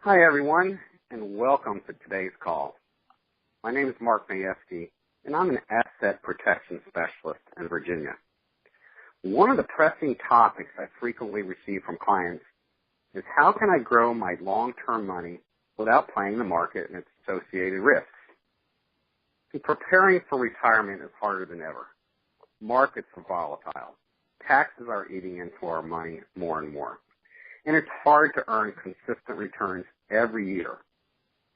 Hi, everyone, and welcome to today's call. My name is Mark Majewski, and I'm an asset protection specialist in Virginia. One of the pressing topics I frequently receive from clients is how can I grow my long-term money without playing the market and its associated risks? And preparing for retirement is harder than ever. Markets are volatile. Taxes are eating into our money more and more. And it's hard to earn consistent returns every year.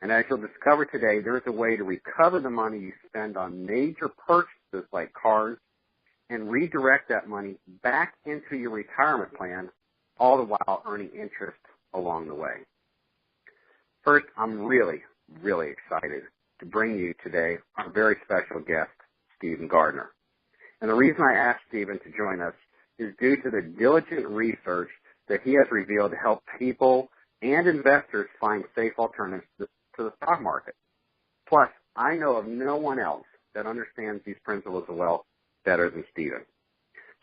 And as you'll discover today, there's a way to recover the money you spend on major purchases like cars and redirect that money back into your retirement plan, all the while earning interest along the way. First, I'm really excited to bring you today our very special guest, Stephen Gardner. And the reason I asked Stephen to join us is due to the diligent research that he has revealed to help people and investors find safe alternatives to the stock market. Plus, I know of no one else that understands these principles of wealth better than Stephen.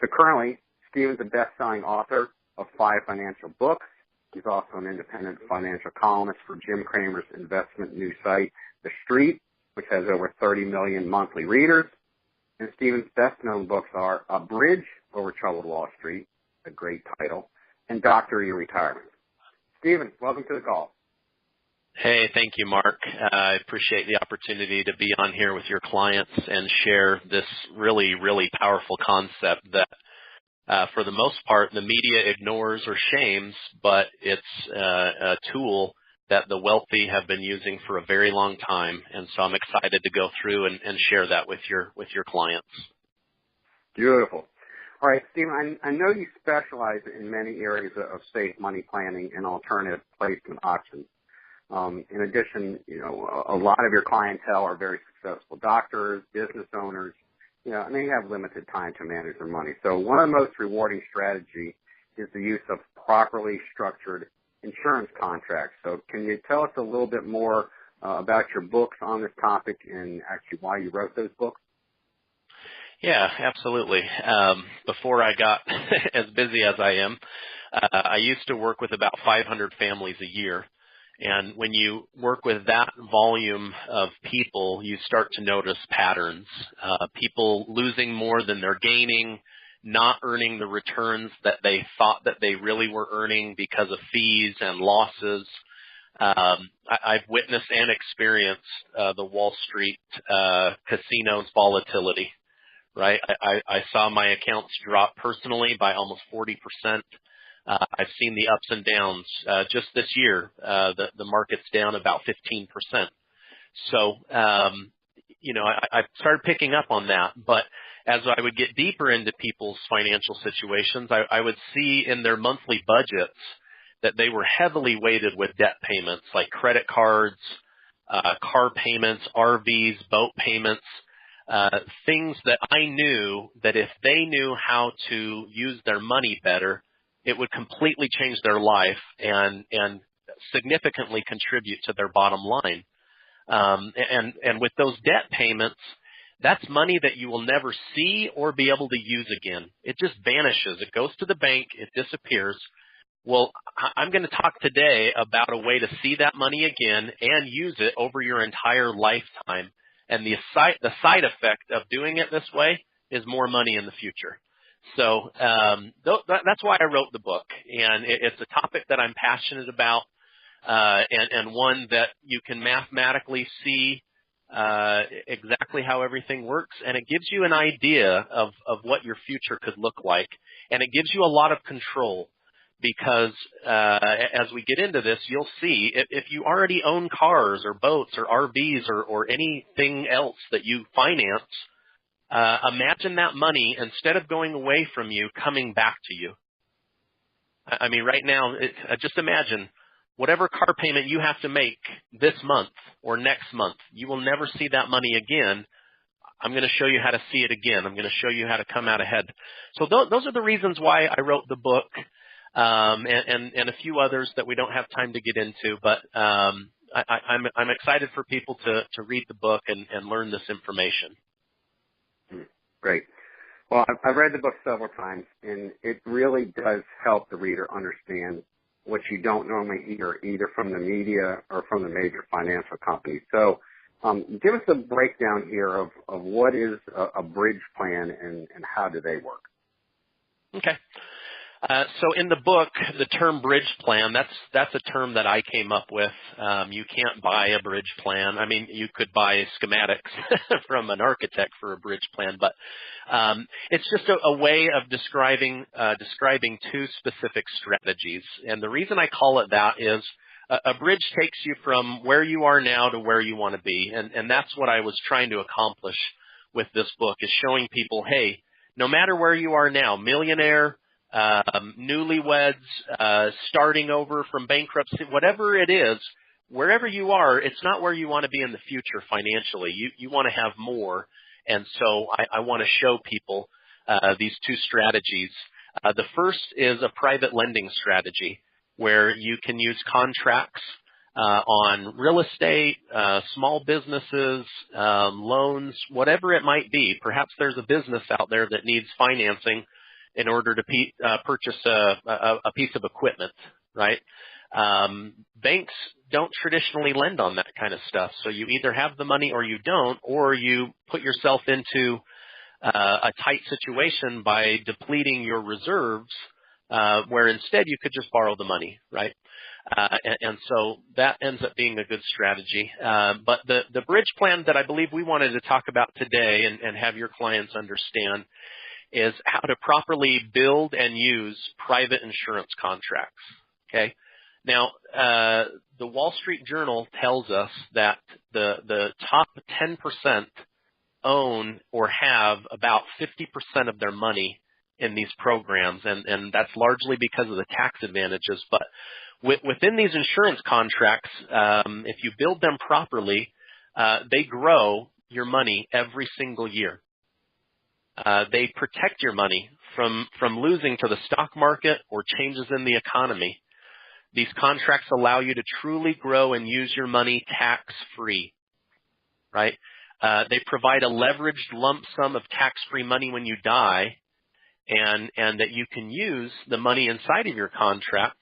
So currently, Stephen's a best-selling author of 5 financial books. He's also an independent financial columnist for Jim Cramer's investment news site, The Street, which has over 30 million monthly readers. And Stephen's best-known books are A Bridge Over Troubled Wall Street, a great title, and Doctor Your Retirement. Stephen, welcome to the call. Hey, thank you, Mark. I appreciate the opportunity to be on here with your clients and share this really powerful concept that, for the most part, the media ignores or shames, but it's a tool that the wealthy have been using for a very long time. And so I'm excited to go through and share that with your clients. Beautiful. All right, Stephen, I know you specialize in many areas of safe money planning and alternative placement options. In addition, a lot of your clientele are very successful doctors, business owners, and they have limited time to manage their money. So one of the most rewarding strategies is the use of properly structured insurance contracts. So can you tell us a little bit more about your books on this topic and actually why you wrote those books? Yeah, absolutely. Before I got as busy as I am, I used to work with about 500 families a year. And when you work with that volume of people, you start to notice patterns. People losing more than they're gaining, not earning the returns that they thought that they really were earning because of fees and losses. I've witnessed and experienced the Wall Street casinos volatility. Right, I saw my accounts drop personally by almost 40%. I've seen the ups and downs. Just this year, the market's down about 15%. So, I started picking up on that. But as I would get deeper into people's financial situations, I would see in their monthly budgets that they were heavily weighted with debt payments like credit cards, car payments, RVs, boat payments. Things that I knew that if they knew how to use their money better, it would completely change their life and significantly contribute to their bottom line. And with those debt payments, that's money that you will never see or be able to use again. It just vanishes. It goes to the bank. It disappears. Well, I'm going to talk today about a way to see that money again and use it over your entire lifetime. And the side effect of doing it this way is more money in the future. So that's why I wrote the book. And it's a topic that I'm passionate about and one that you can mathematically see exactly how everything works. And it gives you an idea of what your future could look like. And it gives you a lot of control. Because as we get into this, you'll see if you already own cars or boats or RVs or anything else that you finance, imagine that money, instead of going away from you, coming back to you. I mean, right now, just imagine whatever car payment you have to make this month or next month, you will never see that money again. I'm going to show you how to see it again. I'm going to show you how to come out ahead. So those are the reasons why I wrote the book. And a few others that we don't have time to get into, but I'm excited for people to read the book and learn this information. Great. Well, I've read the book several times, and it really does help the reader understand what you don't normally hear either from the media or from the major financial companies. So give us a breakdown here of what is a bridge plan and how do they work. Okay. So in the book, the term bridge plan, that's a term that I came up with. You can't buy a bridge plan. I mean, you could buy schematics from an architect for a bridge plan, but it's just a way of describing two specific strategies. And the reason I call it that is a bridge takes you from where you are now to where you want to be. And that's what I was trying to accomplish with this book, is showing people, hey, no matter where you are now, millionaire, newlyweds, starting over from bankruptcy, whatever it is, wherever you are, it's not where you want to be in the future financially. You want to have more. And so I want to show people these two strategies. The first is a private lending strategy where you can use contracts on real estate, small businesses, loans, whatever it might be. Perhaps there's a business out there that needs financing in order to purchase a piece of equipment, right? Banks don't traditionally lend on that kind of stuff. So you either have the money or you don't, or you put yourself into a tight situation by depleting your reserves, where instead you could just borrow the money, right? And so that ends up being a good strategy. But the bridge plan that I believe we wanted to talk about today and have your clients understand is how to properly build and use private insurance contracts. Okay. Now, the Wall Street Journal tells us that the top 10% own or have about 50% of their money in these programs, and that's largely because of the tax advantages. But within these insurance contracts, if you build them properly, they grow your money every single year. They protect your money from losing to the stock market or changes in the economy. These contracts allow you to truly grow and use your money tax-free, right? They provide a leveraged lump sum of tax-free money when you die, and that you can use the money inside of your contract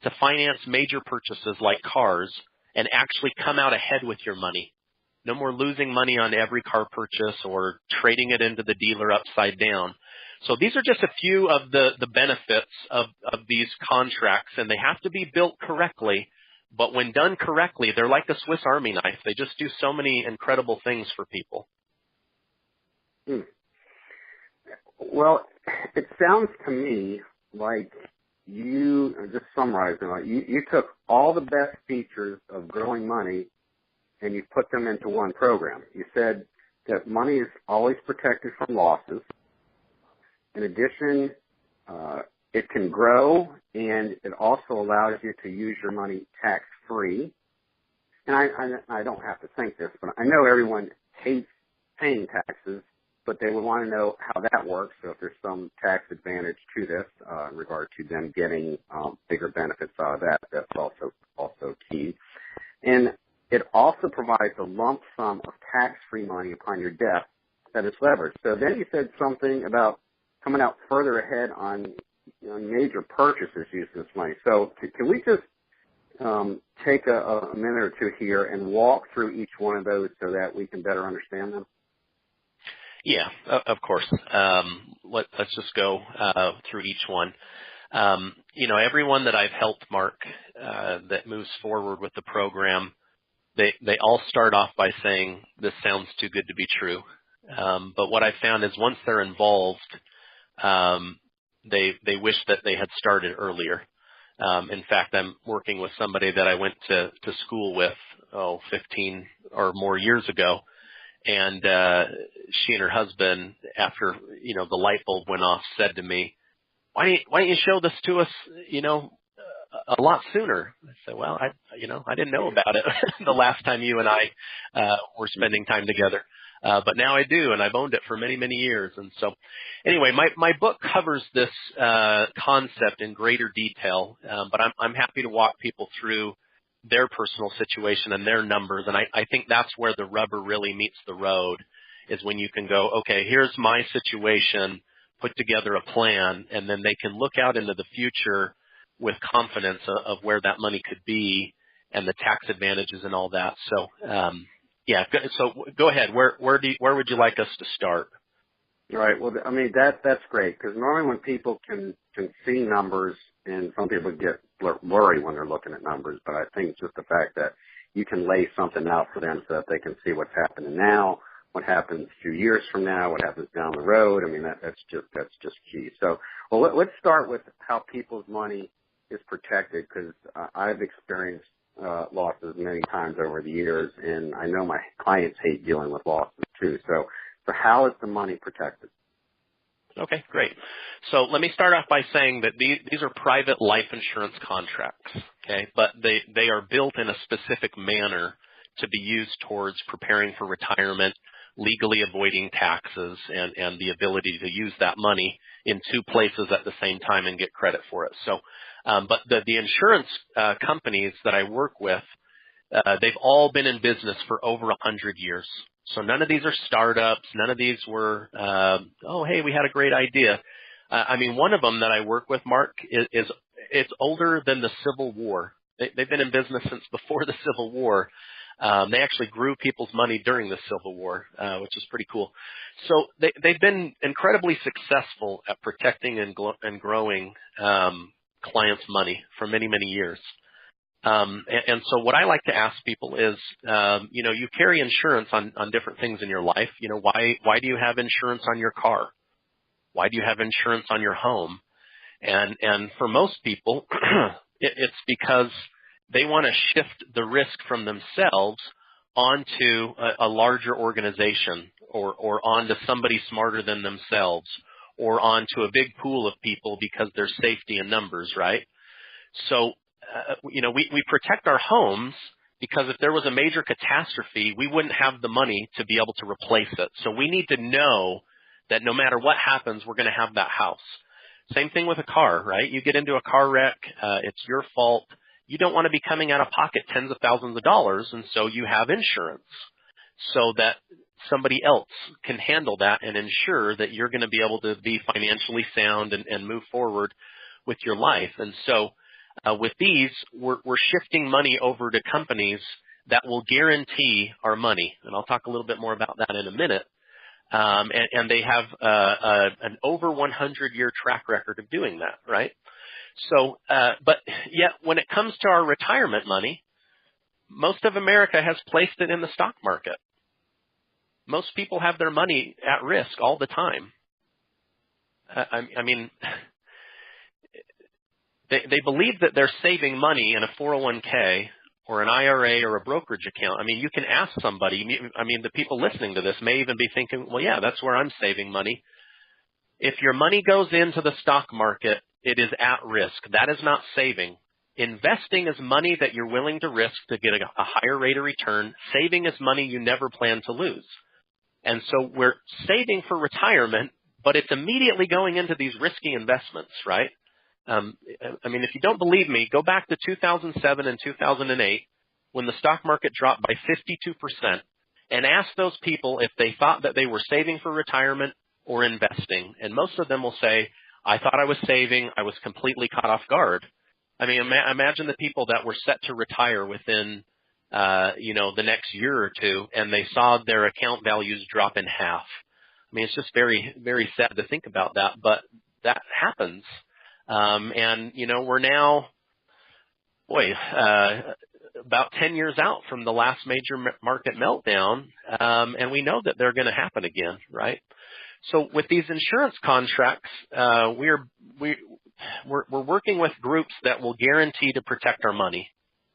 to finance major purchases like cars and actually come out ahead with your money. No more losing money on every car purchase or trading it into the dealer upside down. So these are just a few of the benefits of these contracts, and they have to be built correctly. But when done correctly, they're like a Swiss Army knife. They just do so many incredible things for people. Well, it sounds to me like you, just summarizing, like you took all the best features of growing money and you put them into one program. You said that money is always protected from losses. In addition, it can grow, and it also allows you to use your money tax-free. And I don't have to think this, but I know everyone hates paying taxes, but they would want to know how that works. So if there's some tax advantage to this in regard to them getting bigger benefits out of that, that's also key. And it also provides a lump sum of tax-free money upon your death that is leveraged. So then you said something about coming out further ahead on major purchases using this money. So can we just take a minute or two here and walk through each one of those so that we can better understand them? Yeah, of course. Let's just go through each one. Everyone that I've helped, Mark, that moves forward with the program, they all start off by saying, this sounds too good to be true. But what I found is once they're involved, they wish that they had started earlier. In fact, I'm working with somebody that I went to school with, 15 or more years ago. And she and her husband, after, the light bulb went off, said to me, why don't you show this to us, a lot sooner? I said, well, I didn't know about it the last time you and I were spending time together. But now I do, and I've owned it for many, many years. And so anyway, my book covers this concept in greater detail, but I'm happy to walk people through their personal situation and their numbers. And I think that's where the rubber really meets the road, is when you can go, okay, here's my situation, put together a plan, and then they can look out into the future with confidence of where that money could be and the tax advantages and all that. So, yeah. So go ahead. Where would you like us to start? Right. Well, I mean, that's great, because normally when people can see numbers, and some people get worried when they're looking at numbers, but I think just the fact that you can lay something out for them so that they can see what's happening now, what happens a few years from now, what happens down the road. I mean, that's just key. So, well, let's start with how people's money is protected, because I've experienced losses many times over the years, and I know my clients hate dealing with losses too. So how is the money protected? Okay, great. So let me start off by saying that these are private life insurance contracts, okay? But they are built in a specific manner to be used towards preparing for retirement, legally avoiding taxes, and the ability to use that money in two places at the same time and get credit for it. So, but the insurance companies that I work with, they've all been in business for over 100 years. So none of these are startups. None of these were, oh, hey, we had a great idea. I mean, one of them that I work with, Mark, is it's older than the Civil War. They've been in business since before the Civil War. They actually grew people's money during the Civil War, which is pretty cool. So they've been incredibly successful at protecting and growing clients' money for many, many years. And so what I like to ask people is, you carry insurance on different things in your life. You know, why do you have insurance on your car? Why do you have insurance on your home? And for most people, it's because they want to shift the risk from themselves onto a larger organization or onto somebody smarter than themselves or onto a big pool of people because there's safety in numbers, right? So, we protect our homes because if there was a major catastrophe, we wouldn't have the money to be able to replace it. So we need to know that no matter what happens, we're going to have that house. Same thing with a car, right? You get into a car wreck, it's your fault. You don't want to be coming out of pocket tens of thousands of dollars, and so you have insurance so that somebody else can handle that and ensure that you're going to be able to be financially sound and move forward with your life. And so with these, we're shifting money over to companies that will guarantee our money, and I'll talk a little bit more about that in a minute. And they have an over 100-year track record of doing that, right? So, but yet when it comes to our retirement money, most of America has placed it in the stock market. Most people have their money at risk all the time. I mean, they believe that they're saving money in a 401k or an IRA or a brokerage account. I mean, you can ask somebody. I mean, the people listening to this may even be thinking, well, yeah, that's where I'm saving money. If your money goes into the stock market, it is at risk. That is not saving. Investing is money that you're willing to risk to get a higher rate of return. Saving is money you never plan to lose. And so we're saving for retirement, but it's immediately going into these risky investments, right? I mean, if you don't believe me, go back to 2007 and 2008 when the stock market dropped by 52% and ask those people if they thought that they were saving for retirement or investing. And most of them will say, I thought I was saving. I was completely caught off guard. I mean, imagine the people that were set to retire within, the next year or two, and they saw their account values drop in half. I mean, it's just very, very sad to think about that, but that happens. And we're now, about 10 years out from the last major market meltdown, and we know that they're going to happen again, right? So with these insurance contracts, we're working with groups that will guarantee to protect our money,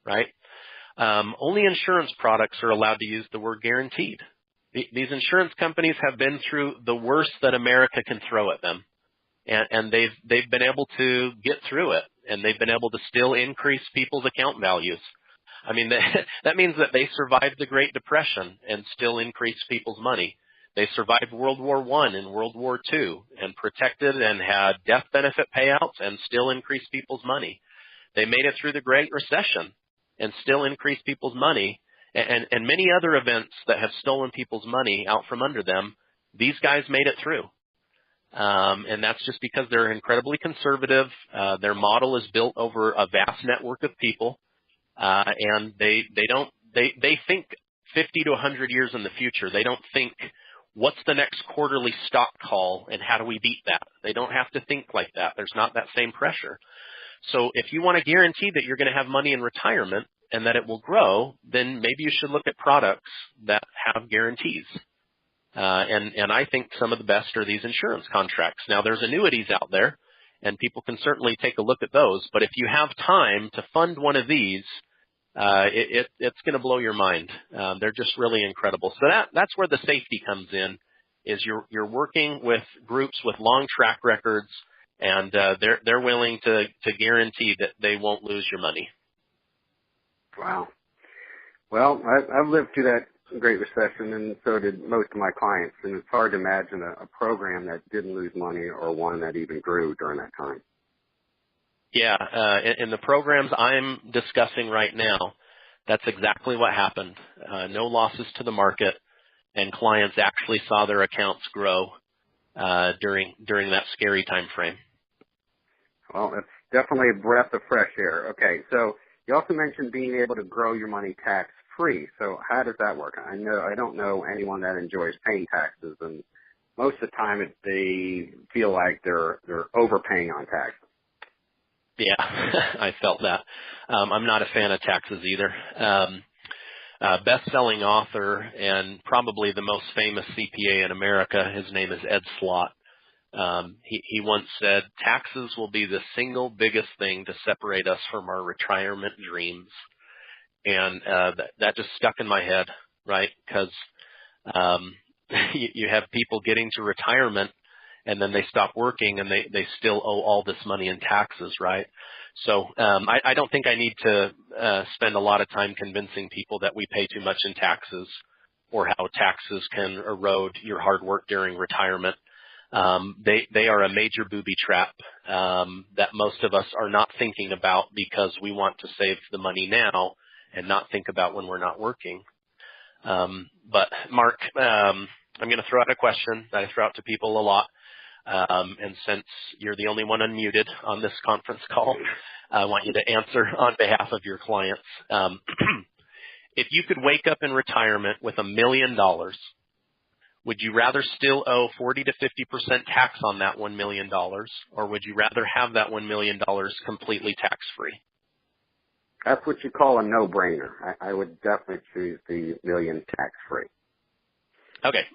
right? Only insurance products are allowed to use the word guaranteed. These insurance companies have been through the worst that America can throw at them. And they've been able to get through it, and they've been able to still increase people's account values. I mean, that means that they survived the Great Depression and still increased people's money. They survived World War I and World War II and protected and had death benefit payouts and still increased people's money. They made it through the Great Recession and still increased people's money, and many other events that have stolen people's money out from under them. These guys made it through. And that's just because they're incredibly conservative. Their model is built over a vast network of people, and they think 50 to 100 years in the future. They don't think, what's the next quarterly stock call and how do we beat that? They don't have to think like that. There's not that same pressure. So if you want to guarantee that you're going to have money in retirement and that it will grow, then maybe you should look at products that have guarantees. And I think some of the best are these insurance contracts. Now, there's annuities out there, and people can certainly take a look at those. But if you have time to fund one of these, it's going to blow your mind. They're just really incredible. So that's where the safety comes in, is you're working with groups with long track records, and they're willing to guarantee that they won't lose your money. Wow. Well, I've lived through that Great Recession, and so did most of my clients, and it's hard to imagine a program that didn't lose money or one that even grew during that time. Yeah, in the programs I'm discussing right now, that's exactly what happened. No losses to the market, and clients actually saw their accounts grow during that scary time frame. Well, that's definitely a breath of fresh air. Okay, so you also mentioned being able to grow your money tax-free. So how does that work? I don't know anyone that enjoys paying taxes, and most of the time they feel like they're overpaying on taxes. Yeah, I felt that. I'm not a fan of taxes either. Best-selling author and probably the most famous CPA in America, his name is Ed Slott. He once said, taxes will be the single biggest thing to separate us from our retirement dreams. And that just stuck in my head, right? Because you have people getting to retirement, and then they stop working, and they still owe all this money in taxes, right? So I don't think I need to spend a lot of time convincing people that we pay too much in taxes, or how taxes can erode your hard work during retirement. They are a major booby trap that most of us are not thinking about because we want to save the money now and not think about when we're not working. But Mark, I'm going to throw out a question that I throw out to people a lot. And since you're the only one unmuted on this conference call, I want you to answer on behalf of your clients. If you could wake up in retirement with $1 million, would you rather still owe 40 to 50% tax on that $1 million, or would you rather have that $1 million completely tax-free? That's what you call a no-brainer. I would definitely choose the $1 million tax-free. Okay.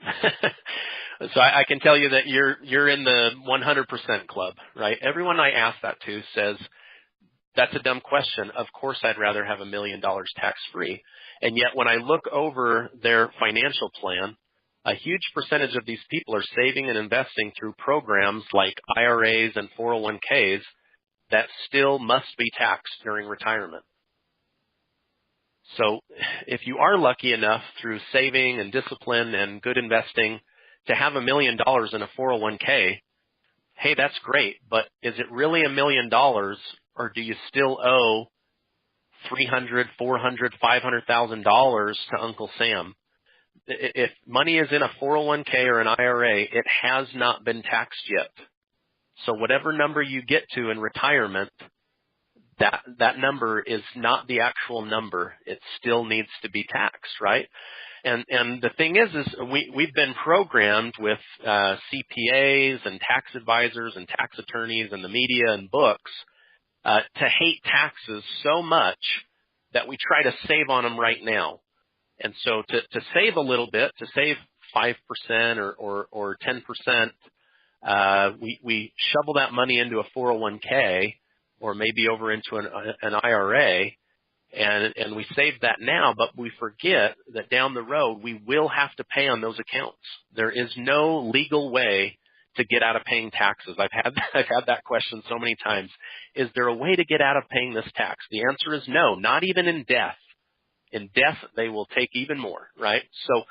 So I can tell you that you're in the 100% club, right? Everyone I ask that to says, that's a dumb question. Of course I'd rather have $1 million tax-free. And yet when I look over their financial plan, a huge percentage of these people are saving and investing through programs like IRAs and 401ks that still must be taxed during retirement. So if you are lucky enough through saving and discipline and good investing to have $1 million in a 401k, hey, that's great, but is it really $1 million, or do you still owe $300,000, $400,000, $500,000 to Uncle Sam? If money is in a 401k or an IRA, it has not been taxed yet. So whatever number you get to in retirement, that number is not the actual number. It still needs to be taxed, right? And the thing is we've been programmed with CPAs and tax advisors and tax attorneys and the media and books to hate taxes so much that we try to save on them right now. And so to save a little bit, to save 5% or 10%, we shovel that money into a 401k or maybe over into an IRA, and we save that now, but we forget that down the road we will have to pay on those accounts. There is no legal way to get out of paying taxes. I've had that question so many times. Is there a way to get out of paying this tax? The answer is no, not even in death. In death, they will take even more, right? So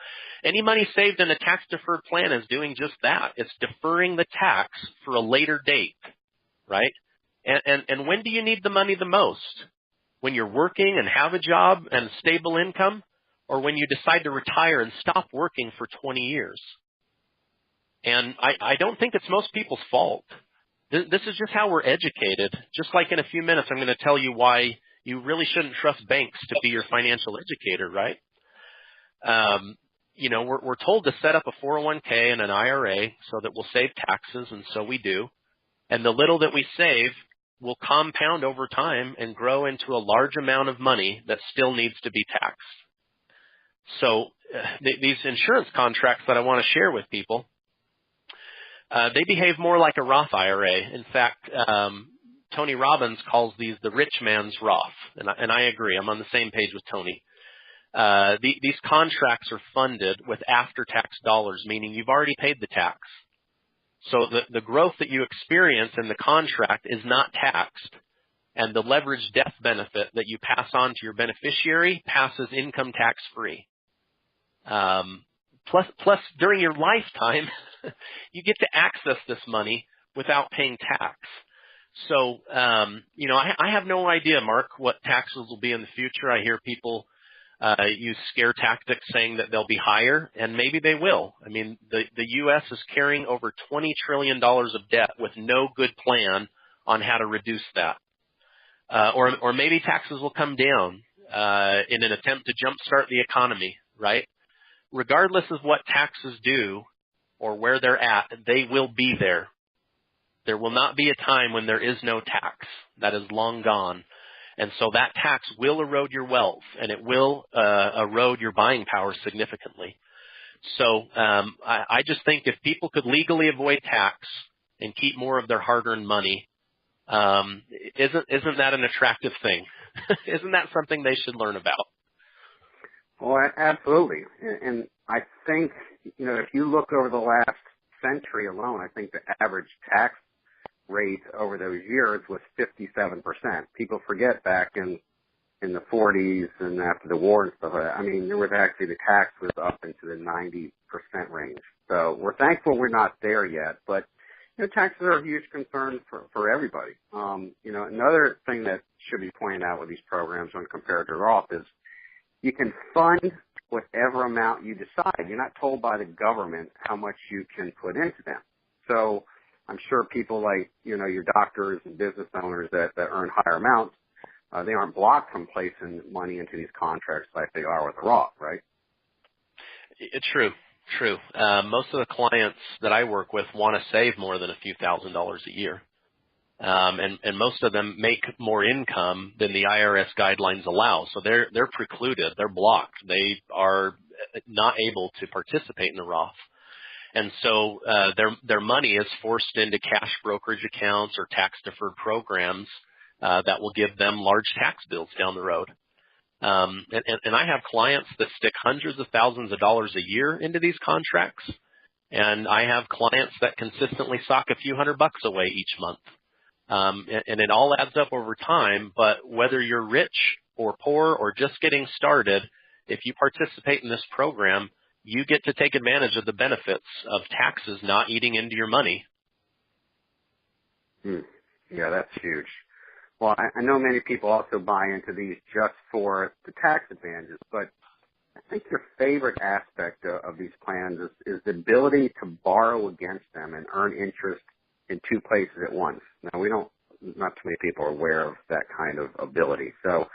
any money saved in a tax-deferred plan is doing just that. It's deferring the tax for a later date, right? And when do you need the money the most? When you're working and have a job and a stable income, or when you decide to retire and stop working for 20 years? And I don't think it's most people's fault. This is just how we're educated. Just like in a few minutes, I'm going to tell you why you really shouldn't trust banks to be your financial educator, right? We're told to set up a 401k and an IRA so that we'll save taxes, and so we do. And the little that we save will compound over time and grow into a large amount of money that still needs to be taxed. So these insurance contracts that I want to share with people, they behave more like a Roth IRA. In fact, Tony Robbins calls these the rich man's Roth, and I agree. I'm on the same page with Tony. These contracts are funded with after-tax dollars, meaning you've already paid the tax. So the growth that you experience in the contract is not taxed, and the leveraged death benefit that you pass on to your beneficiary passes income tax-free. Plus, during your lifetime, you get to access this money without paying tax. So, I have no idea, Mark, what taxes will be in the future. I hear people use scare tactics saying that they'll be higher, and maybe they will. I mean, the U.S. is carrying over $20 trillion of debt with no good plan on how to reduce that. Or maybe taxes will come down in an attempt to jumpstart the economy, right? Regardless of what taxes do or where they're at, they will be there. There will not be a time when there is no tax. That is long gone. And so that tax will erode your wealth, and it will erode your buying power significantly. So I just think if people could legally avoid tax and keep more of their hard-earned money, isn't that an attractive thing? Isn't that something they should learn about? Well, absolutely. And I think, if you look over the last century alone, I think the average tax rate over those years was 57%. People forget back in the 40s and after the war and stuff like that. I mean, there was actually the tax was up into the 90% range. So we're thankful we're not there yet, but taxes are a huge concern for everybody. Another thing that should be pointed out with these programs when compared to Roth is you can fund whatever amount you decide. You're not told by the government how much you can put into them. So I'm sure people like, your doctors and business owners that earn higher amounts, they aren't blocked from placing money into these contracts like they are with a Roth, right? It's true. Most of the clients that I work with want to save more than a few $1,000s a year. And most of them make more income than the IRS guidelines allow. So they're precluded. They're blocked. They are not able to participate in the Roth. And so their money is forced into cash brokerage accounts or tax-deferred programs that will give them large tax bills down the road. And I have clients that stick hundreds of thousands of dollars a year into these contracts, and I have clients that consistently sock a few $100 away each month. And it all adds up over time, but whether you're rich or poor or just getting started, if you participate in this program, you get to take advantage of the benefits of taxes not eating into your money. Yeah, that's huge. Well, I know many people also buy into these just for the tax advantages, but I think your favorite aspect of these plans is the ability to borrow against them and earn interest in two places at once. Now, not too many people are aware of that kind of ability. So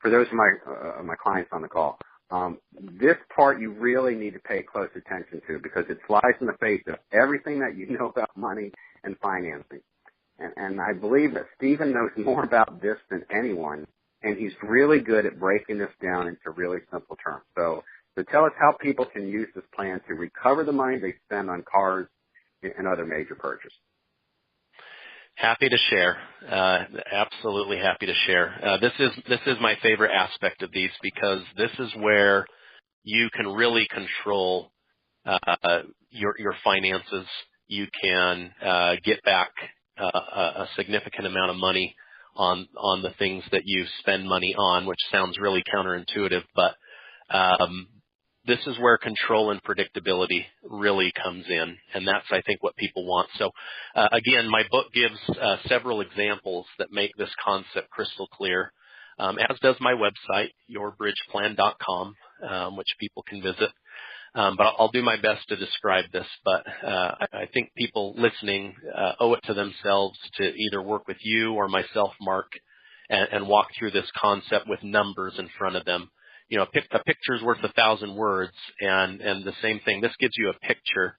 for those of my clients on the call, this part you really need to pay close attention to because it flies in the face of everything that you know about money and financing. And I believe that Stephen knows more about this than anyone, and he's really good at breaking this down into really simple terms. So tell us how people can use this plan to recover the money they spend on cars and other major purchases. Happy to share. Absolutely happy to share. This is my favorite aspect of these because this is where you can really control your finances. You can get back a significant amount of money on the things that you spend money on, which sounds really counterintuitive, but this is where control and predictability really comes in, and that's, I think, what people want. So, again, my book gives several examples that make this concept crystal clear, as does my website, yourbridgeplan.com, which people can visit. but I'll do my best to describe this. But I think people listening owe it to themselves to either work with you or myself, Mark, and walk through this concept with numbers in front of them. You know, a picture's worth 1,000 words, and the same thing. This gives you a picture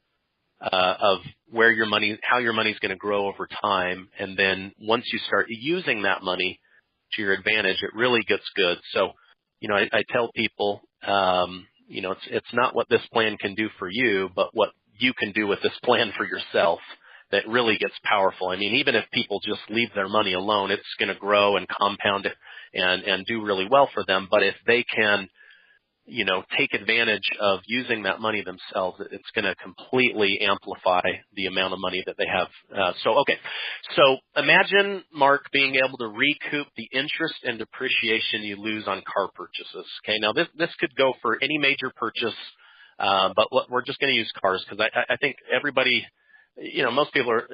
of where your money, how your money's going to grow over time, and then once you start using that money to your advantage, it really gets good. So, you know, I tell people, you know, it's not what this plan can do for you, but what you can do with this plan for yourself that really gets powerful. I mean, even if people just leave their money alone, it's going to grow and compound and do really well for them. But if they can, you know, take advantage of using that money themselves, it's going to completely amplify the amount of money that they have. So imagine, Mark, being able to recoup the interest and depreciation you lose on car purchases. Okay, now this could go for any major purchase, but we're just going to use cars because I think everybody, you know, most people are,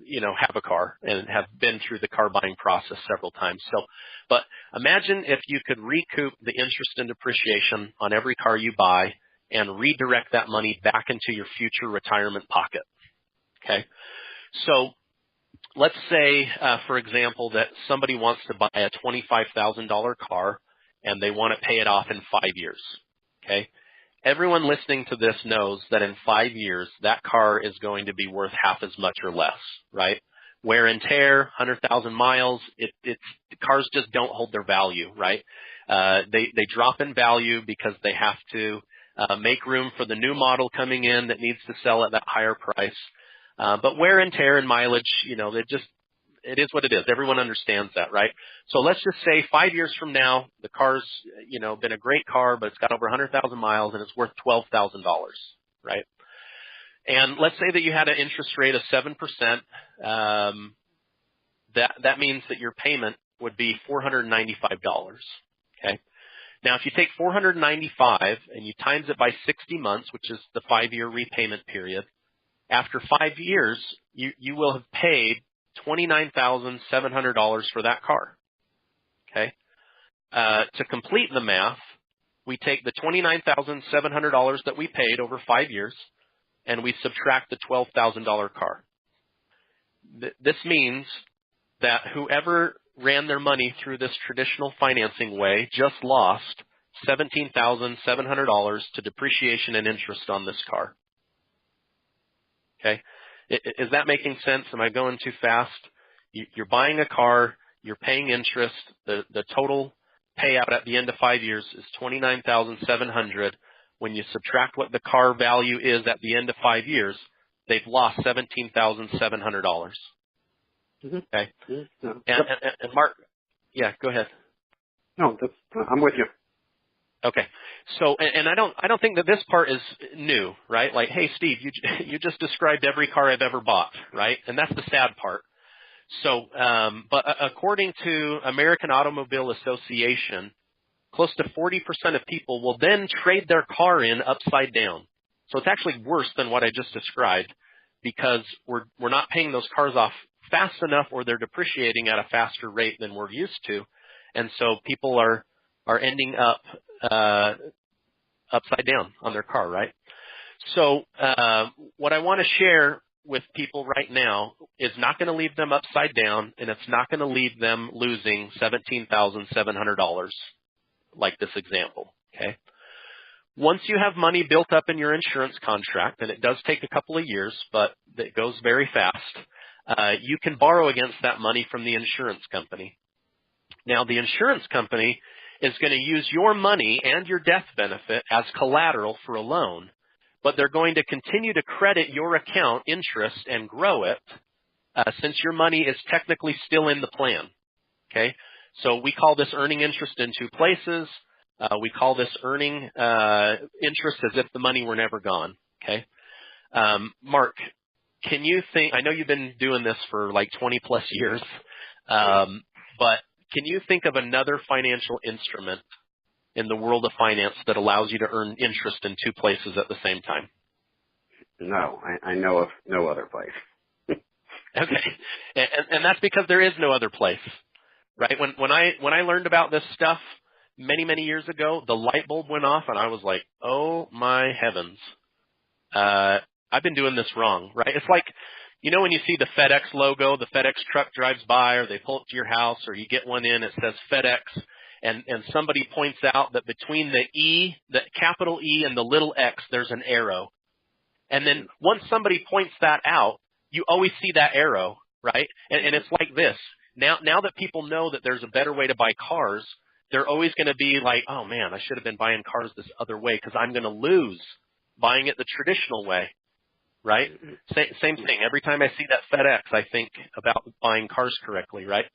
you know, have a car and have been through the car buying process several times. So, but imagine if you could recoup the interest and depreciation on every car you buy and redirect that money back into your future retirement pocket. Okay. So let's say, for example, that somebody wants to buy a $25,000 car and they want to pay it off in 5 years. Okay. Everyone listening to this knows that in 5 years, that car is going to be worth half as much or less, right? Wear and tear, 100,000 miles, cars just don't hold their value, right? They drop in value because they have to make room for the new model coming in that needs to sell at that higher price. But wear and tear and mileage, you know, it is what it is. Everyone understands that, right? So let's just say 5 years from now, the car's, you know, been a great car, but it's got over 100,000 miles and it's worth $12,000, right? And let's say that you had an interest rate of 7%. That means that your payment would be $495. Okay. Now, if you take $495 and you times it by 60 months, which is the 5-year repayment period, after 5 years, you will have paid $29,700 for that car. Okay. To complete the math, we take the $29,700 that we paid over 5 years, and we subtract the $12,000 car. This means that whoever ran their money through this traditional financing way just lost $17,700 to depreciation and interest on this car. Okay. Is that making sense? Am I going too fast? You're buying a car, you're paying interest. The total payout at the end of 5 years is $29,700. When you subtract what the car value is at the end of 5 years, they've lost $17,700. Mm-hmm. Okay. Mm-hmm. And Mark, yeah, go ahead. No, I'm with you. Okay. So, and I don't think that this part is new, right? Like, hey, Steve, you just described every car I've ever bought, right? And that's the sad part. So, but according to American Automobile Association, close to 40% of people will then trade their car in upside down. So it's actually worse than what I just described because we're not paying those cars off fast enough, or they're depreciating at a faster rate than we're used to. And so people are ending up upside down on their car, right? So what I want to share with people right now is not going to leave them upside down, and it's not going to leave them losing $17,700 like this example, okay? Once you have money built up in your insurance contract, and it does take a couple of years, but it goes very fast, you can borrow against that money from the insurance company. Now, the insurance company is going to use your money and your death benefit as collateral for a loan, but they're going to continue to credit your account interest and grow it since your money is technically still in the plan, okay? So we call this earning interest in two places. We call this earning interest as if the money were never gone, okay? Mark, can you think, I know you've been doing this for like 20 plus years, but can you think of another financial instrument in the world of finance that allows you to earn interest in two places at the same time? No, I know of no other place. Okay. And that's because there is no other place, right? When I learned about this stuff, many, many years ago, the light bulb went off and I was like, oh my heavens. I've been doing this wrong, right? It's like, when you see the FedEx logo, the FedEx truck drives by, or they pull up to your house, or you get one in, it says FedEx, and somebody points out that between the capital E and the little X, there's an arrow. And then once somebody points that out, you always see that arrow, right? And it's like this. Now that people know that there's a better way to buy cars, they're always going to be like, oh man, I should have been buying cars this other way because I'm going to lose buying it the traditional way, right? Same thing. Every time I see that FedEx, I think about buying cars correctly, right?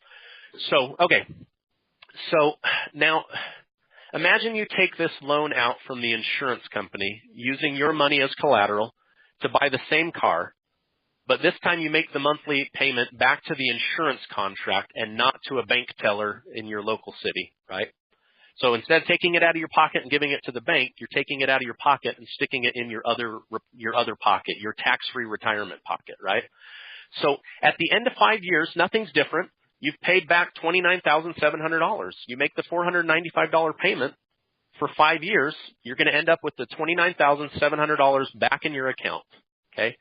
So, okay. So now imagine you take this loan out from the insurance company using your money as collateral to buy the same car, but this time you make the monthly payment back to the insurance contract and not to a bank teller in your local city, right? So instead of taking it out of your pocket and giving it to the bank, you're taking it out of your pocket and sticking it in your other pocket, your tax-free retirement pocket, right? So at the end of 5 years, nothing's different. You've paid back $29,700. You make the $495 payment for 5 years, you're going to end up with the $29,700 back in your account, okay?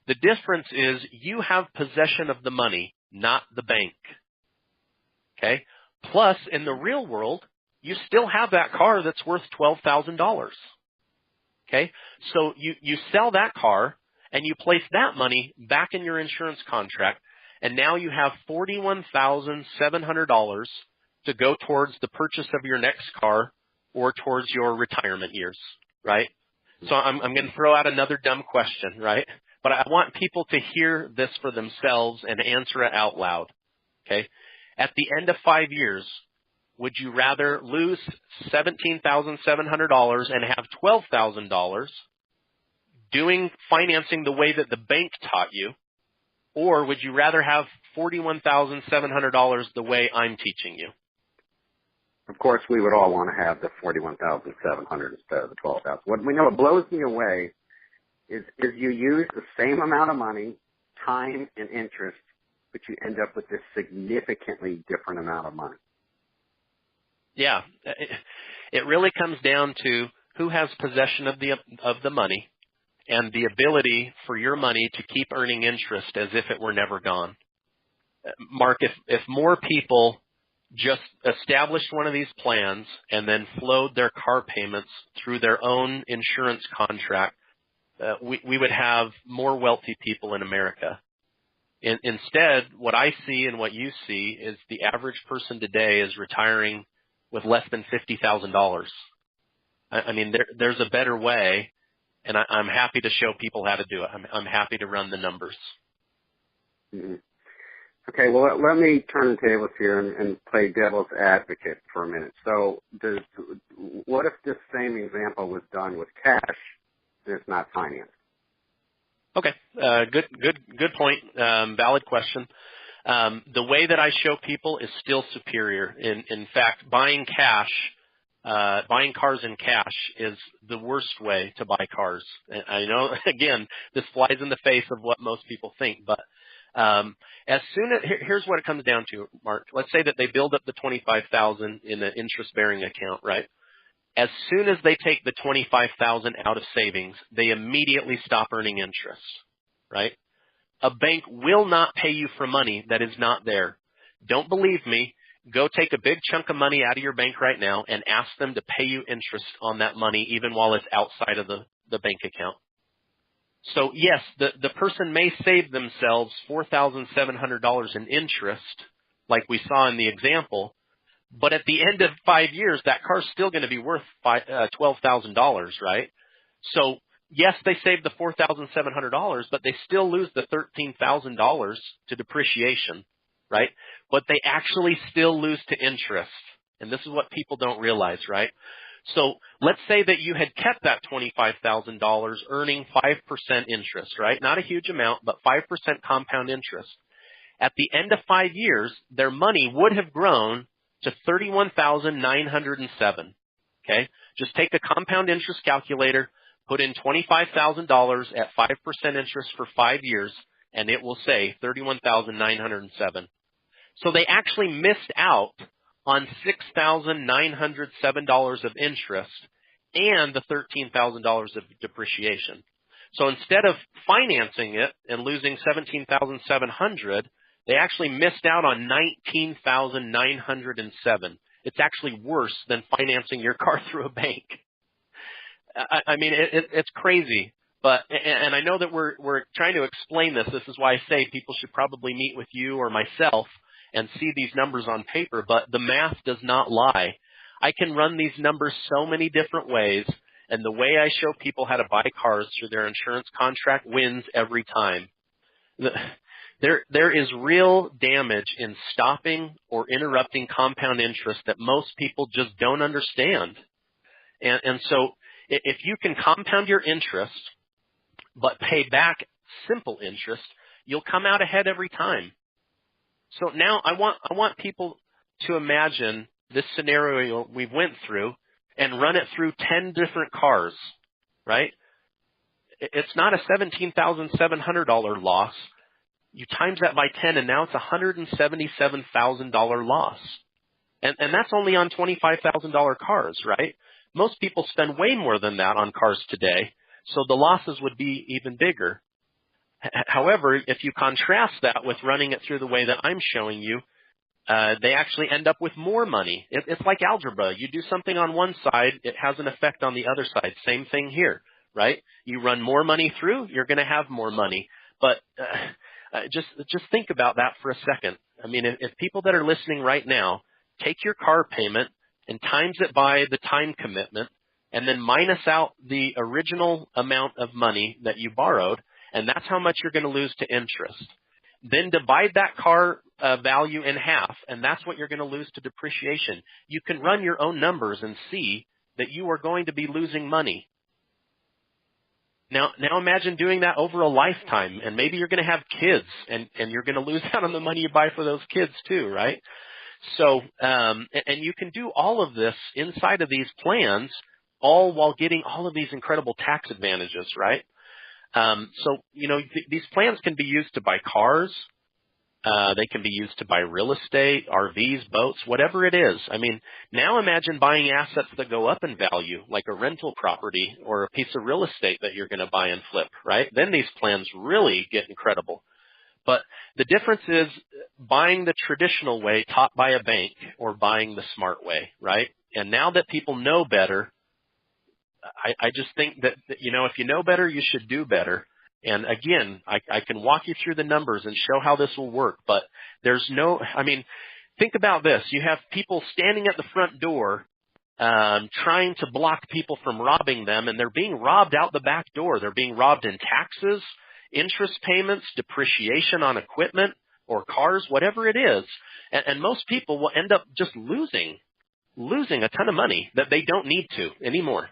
The difference is you have possession of the money, not the bank, okay? Plus, in the real world, you still have that car that's worth $12,000, okay? So you sell that car and you place that money back in your insurance contract, and now you have $41,700 to go towards the purchase of your next car or towards your retirement years, right? So I'm going to throw out another dumb question, right? But I want people to hear this for themselves and answer it out loud, okay? At the end of 5 years, would you rather lose $17,700 and have $12,000 doing financing the way that the bank taught you, or would you rather have $41,700 the way I'm teaching you? Of course, we would all want to have the $41,700 instead of the $12,000. What blows me away is you use the same amount of money, time, and interest, but you end up with this significantly different amount of money. Yeah, it really comes down to who has possession of the money and the ability for your money to keep earning interest as if it were never gone. Mark, if more people just established one of these plans and then flowed their car payments through their own insurance contract, we would have more wealthy people in America. Instead, what I see and what you see is the average person today is retiring with less than $50,000. I mean, there's a better way, and I'm happy to show people how to do it. I'm happy to run the numbers. Mm-hmm. Okay, well, let me turn the tables here and play devil's advocate for a minute. So what if this same example was done with cash and it's not financed? Okay, good point. Valid question. The way that I show people is still superior. In fact, buying cars in cash is the worst way to buy cars. And I know, again, this flies in the face of what most people think, but here's what it comes down to, Mark. Let's say that they build up the $25,000 in an interest-bearing account, right? As soon as they take the $25,000 out of savings, they immediately stop earning interest, right? A bank will not pay you for money that is not there. Don't believe me? Go take a big chunk of money out of your bank right now and ask them to pay you interest on that money even while it's outside of the bank account. So yes, the person may save themselves $4,700 in interest, like we saw in the example, but at the end of 5 years, that car's still going to be worth $12,000, right? So yes, they saved the $4,700, but they still lose the $13,000 to depreciation, right? But they actually still lose to interest. And this is what people don't realize, right? So let's say that you had kept that $25,000 earning 5% interest, right? Not a huge amount, but 5% compound interest. At the end of 5 years, their money would have grown to $31,907, okay? Just take the compound interest calculator, put in $25,000 at 5% interest for 5 years, and it will say $31,907. So they actually missed out on $6,907 of interest and the $13,000 of depreciation. So instead of financing it and losing $17,700, they actually missed out on $19,907. It's actually worse than financing your car through a bank. I mean, it's crazy. But, and I know that we're trying to explain this. This is why I say people should probably meet with you or myself and see these numbers on paper, but the math does not lie. I can run these numbers so many different ways, and the way I show people how to buy cars through their insurance contract wins every time. There is real damage in stopping or interrupting compound interest that most people just don't understand. And so if you can compound your interest but pay back simple interest, you'll come out ahead every time. So now I want people to imagine this scenario we went through and run it through 10 different cars, right? It's not a $17,700 loss. You times that by 10, and now it's a $177,000 loss. And that's only on $25,000 cars, right? Most people spend way more than that on cars today, so the losses would be even bigger. However, if you contrast that with running it through the way that I'm showing you, they actually end up with more money. It's like algebra. You do something on one side, it has an effect on the other side. Same thing here, right? You run more money through, you're going to have more money. But just think about that for a second. I mean, if people that are listening right now take your car payment and times it by the time commitment and then minus out the original amount of money that you borrowed, and that's how much you're going to lose to interest. Then divide that car value in half, and that's what you're going to lose to depreciation. You can run your own numbers and see that you are going to be losing money. Now imagine doing that over a lifetime, and maybe you're going to have kids, and you're going to lose out on the money you buy for those kids too, right? So, and you can do all of this inside of these plans, all while getting all of these incredible tax advantages, right? So, these plans can be used to buy cars. They can be used to buy real estate, RVs, boats, whatever it is. I mean, now imagine buying assets that go up in value, like a rental property or a piece of real estate that you're going to buy and flip, right? Then these plans really get incredible. But the difference is buying the traditional way taught by a bank or buying the smart way, right? And now that people know better, I just think that, if you know better, you should do better. And again, I can walk you through the numbers and show how this will work, but think about this. You have people standing at the front door trying to block people from robbing them, and they're being robbed out the back door. They're being robbed in taxes, interest payments, depreciation on equipment or cars, whatever it is. And most people will end up just losing a ton of money that they don't need to anymore.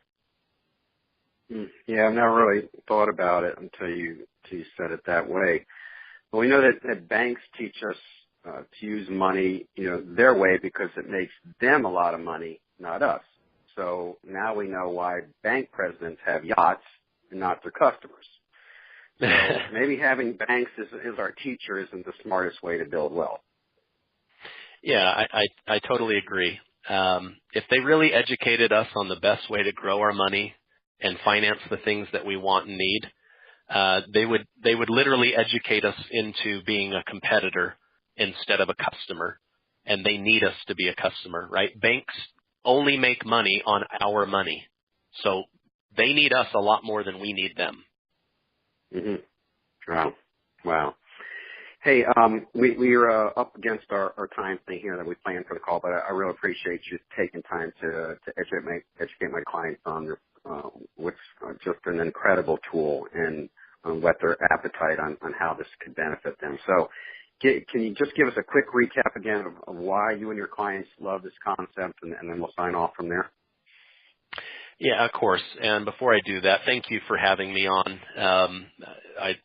Yeah, I've never really thought about it until you said it that way. Well, we know that banks teach us to use money, their way because it makes them a lot of money, not us. So now we know why bank presidents have yachts and not their customers. So maybe having banks as our teacher isn't the smartest way to build wealth. Yeah, I totally agree. If they really educated us on the best way to grow our money and finance the things that we want and need, they would literally educate us into being a competitor instead of a customer, and they need us to be a customer, right? Banks only make money on our money, so they need us a lot more than we need them. Mm-hmm. Wow. Hey, we're up against our time thing here that we planned for the call, but I really appreciate you taking time to educate my clients on what's just an incredible tool and whet their appetite on how this could benefit them. So can you just give us a quick recap again of why you and your clients love this concept, and then we'll sign off from there? Yeah, of course. And before I do that, thank you for having me on. I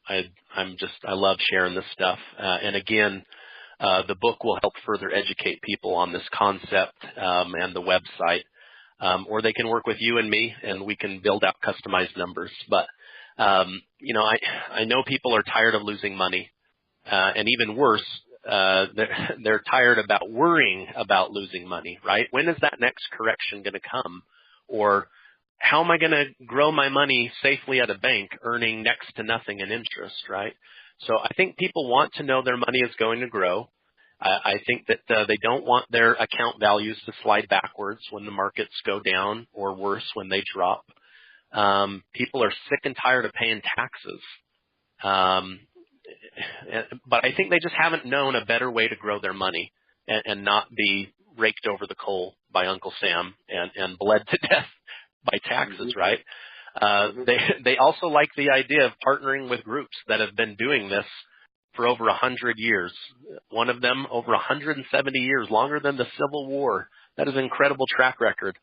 love sharing this stuff. And again, the book will help further educate people on this concept and the website. Or they can work with you and me, and we can build out customized numbers. But, I know people are tired of losing money. And even worse, they're tired about worrying about losing money, right? When is that next correction going to come? Or how am I going to grow my money safely at a bank earning next to nothing in interest, right? So I think people want to know their money is going to grow. I think that they don't want their account values to slide backwards when the markets go down, or worse, when they drop. People are sick and tired of paying taxes. But I think they just haven't known a better way to grow their money and not be raked over the coal by Uncle Sam and bled to death by taxes, right? They also like the idea of partnering with groups that have been doing this for over 100 years. One of them over 170 years, longer than the Civil War. That is an incredible track record.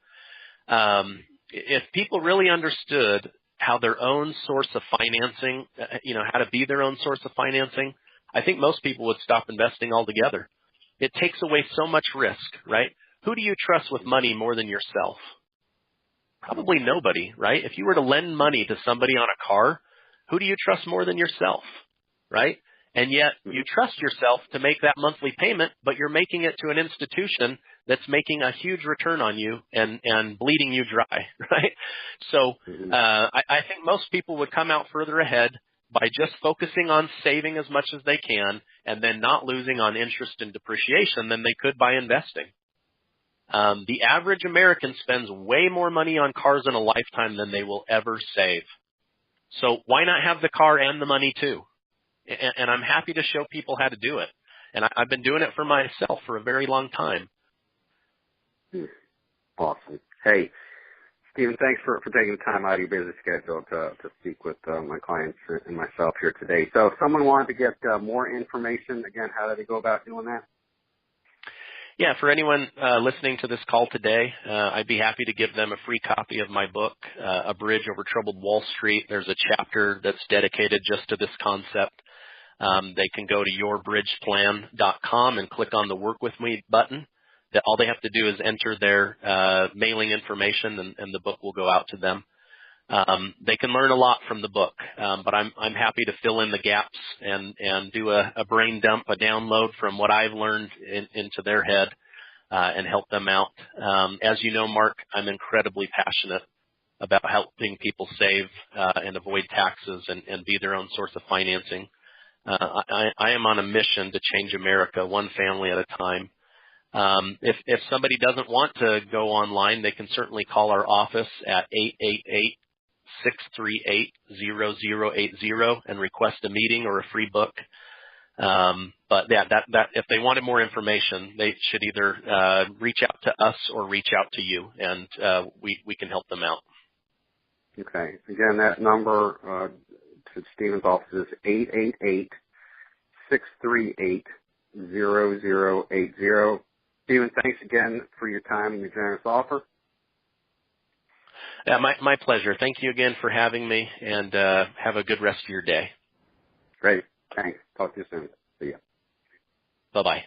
If people really understood how their own source of financing, how to be their own source of financing, I think most people would stop investing altogether. It takes away so much risk, right? Who do you trust with money more than yourself? Probably nobody, right? If you were to lend money to somebody on a car, who do you trust more than yourself, right? And yet you trust yourself to make that monthly payment, but you're making it to an institution that's making a huge return on you and bleeding you dry, right? So I think most people would come out further ahead by just focusing on saving as much as they can and then not losing on interest and depreciation than they could by investing. The average American spends way more money on cars in a lifetime than they will ever save. So why not have the car and the money too? And I'm happy to show people how to do it. And I've been doing it for myself for a very long time. Awesome. Hey, Stephen, thanks for taking the time out of your busy schedule to speak with my clients and myself here today. So if someone wanted to get more information, again, how do they go about doing that? Yeah, for anyone listening to this call today, I'd be happy to give them a free copy of my book, A Bridge Over Troubled Wall Street. There's a chapter that's dedicated just to this concept. They can go to yourbridgeplan.com and click on the Work With Me button. All they have to do is enter their mailing information, and the book will go out to them. They can learn a lot from the book, but I'm happy to fill in the gaps and do a brain dump, a download from what I've learned into their head and help them out. As you know, Mark, I'm incredibly passionate about helping people save and avoid taxes and be their own source of financing. I am on a mission to change America one family at a time. If somebody doesn't want to go online, they can certainly call our office at 888-638-0080 and request a meeting or a free book. But yeah, that if they wanted more information, they should either reach out to us or reach out to you, and we can help them out. Okay. Again, that number to Stephen's office is 888-638-0080. Stephen, thanks again for your time and your generous offer. Yeah, my pleasure. Thank you again for having me, and have a good rest of your day. Great. Thanks. Talk to you soon. See ya. Bye-bye.